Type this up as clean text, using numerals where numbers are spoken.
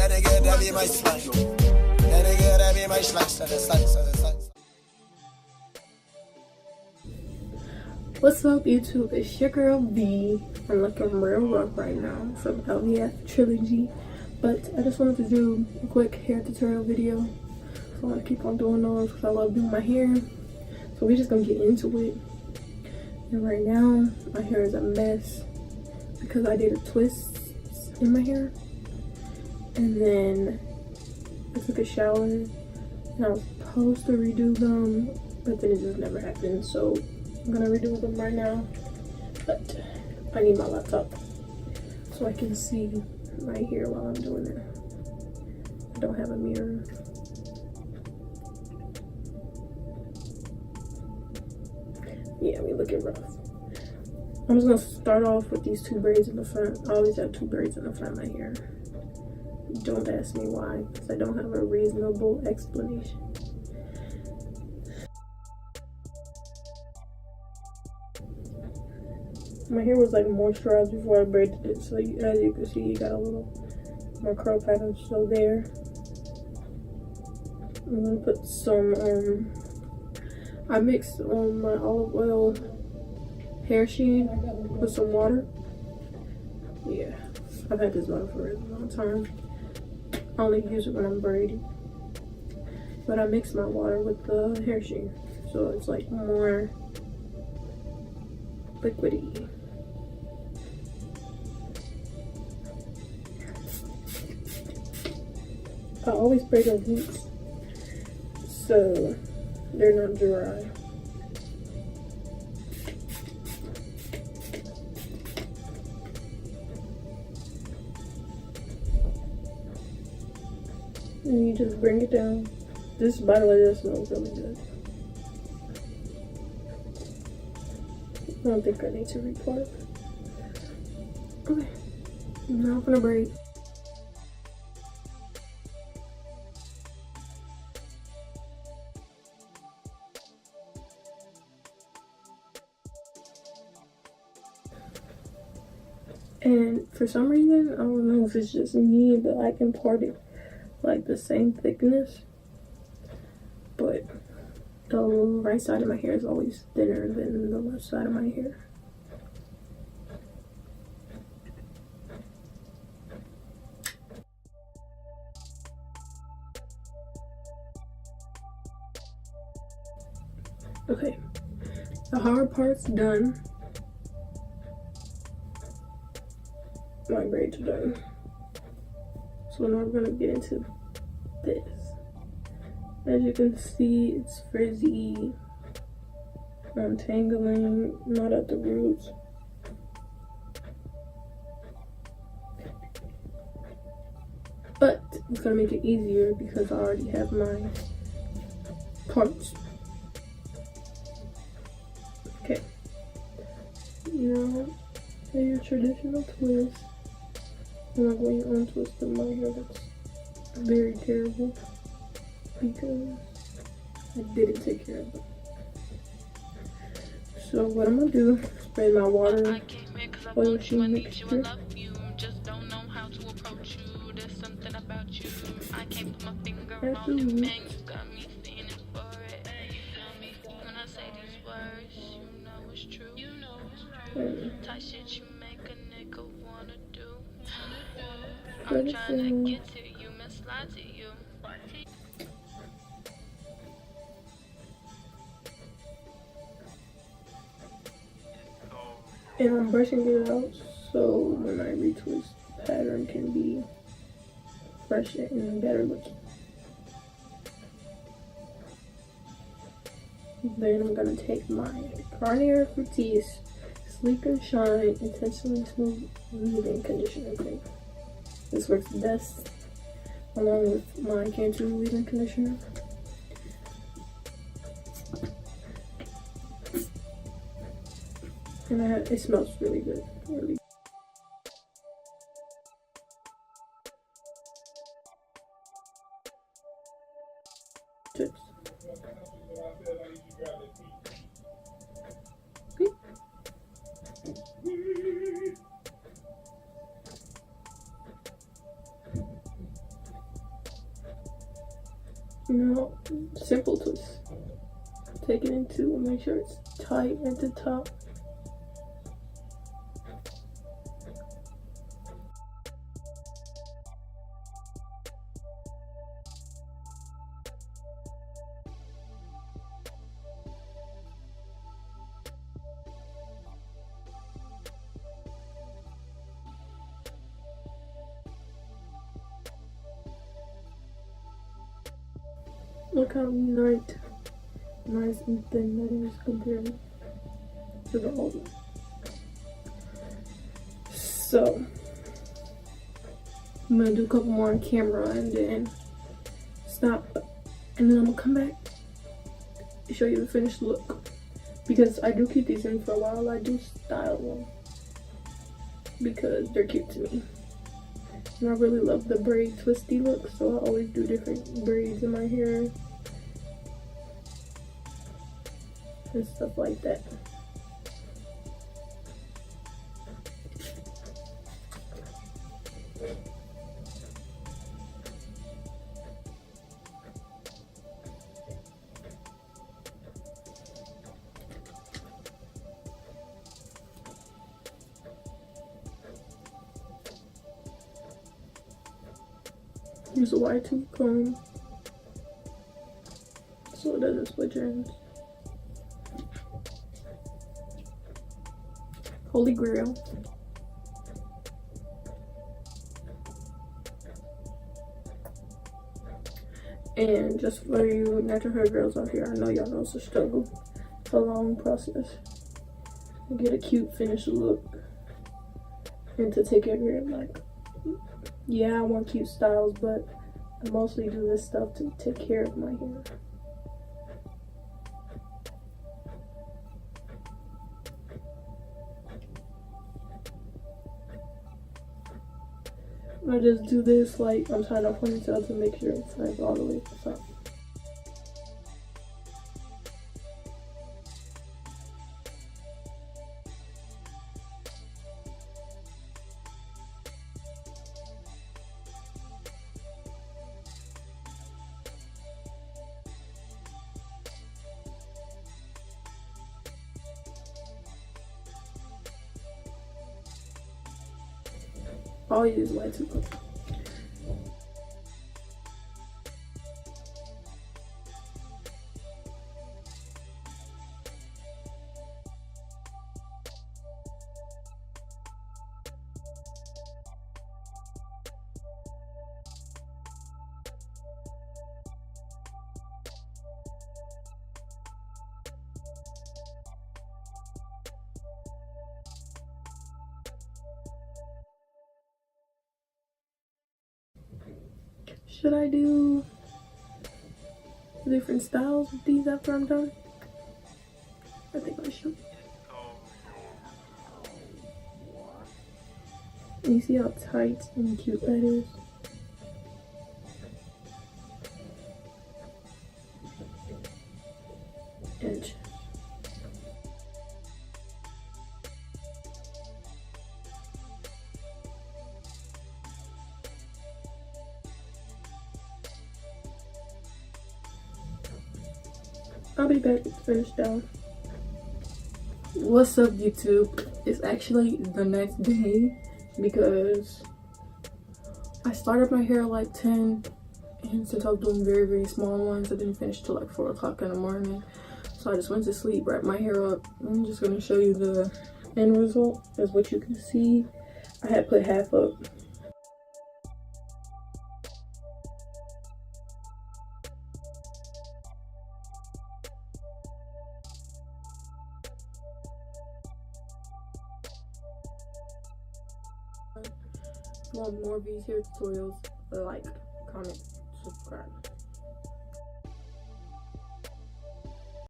What's up, YouTube? It's your girl B. I'm looking real rough right now from LVF Trilogi, but I just wanted to do a quick hair tutorial video. So I'm gonna keep on doing those because I love doing my hair. So we're just gonna get into it. And right now, my hair is a mess because I did a twist in my hair, and then I took a shower and I was supposed to redo them, but then it just never happened. So I'm gonna redo them right now, but I need my laptop so I can see my hair while I'm doing it. I don't have a mirror. Yeah, we looking rough. I'm just gonna start off with these two braids in the front. I always have two braids in the front of my hair. Don't ask me why, because I don't have a reasonable explanation. My hair was like moisturized before I braided it, so as you can see, you got a little more curl pattern still there. I'm gonna put some, I mixed my olive oil hair sheen with some water. Yeah, I've had this water for a really long time. I only use it when I'm braiding. But I mix my water with the hair sheen, so it's like more liquidy. I always braid on roots, so they're not dry. And you just bring it down. This, by the way, this smells really good. I don't think I need to report. Okay, now I'm gonna braid. And for some reason, I don't know if it's just me, but I can part it like the same thickness, but the right side of my hair is always thinner than the left side of my hair. Okay, the hard part's done. My braids are done. So now we're gonna get into this. As you can see, it's frizzy, untangling, not at the roots. But it's gonna make it easier because I already have my parts. Okay. Now, for your traditional twist, I'm not going to untwist my hair. That's very terrible because I didn't take care of it. So what I'm gonna do, spray my water oil sheen mixture. At the roots. I'm trying to get to you, miss lie to you. And I'm brushing it out so when I retwist, the pattern can be fresh and better looking. Then I'm gonna take my Garnier Fructis Sleek and Shine Intentionally Smooth Leave-In Conditioner cream. This works best along with my Cantu leave-in conditioner. And it smells really good. Really. Tips. Now, simple twist. Take it into and make sure it's tight at the top. Look how nice and thin that is compared to the old one. So I'm gonna do a couple more on camera and then stop, and then I'm gonna come back and show you the finished look, because I do keep these in for a while. I do style them because they're cute to me, and I really love the braid twisty look, so I always do different braids in my hair and stuff like that. Use a wide tooth comb so it doesn't split your ends. Holy Grail. And just for you natural hair girls out here, I know y'all know it's a struggle. It's a long process to get a cute finished look and to take care of your hair. Like, yeah, I want cute styles, but I mostly do this stuff to take care of my hair. I just do this like I'm trying to ponytail to make sure it's like all the way to the top. I'll use light too. Should I do different styles with these after I'm done? I think I should. And you see how tight and cute that is? And I'll be back with the finished style. What's up, YouTube? It's actually the next day because I started my hair like 10, and since I was doing very, very small ones, I didn't finish till like 4 o'clock in the morning. So I just went to sleep, wrapped my hair up. I'm just gonna show you the end result. As what you can see, I had put half up. If you want more of these hair tutorials, like, comment, subscribe.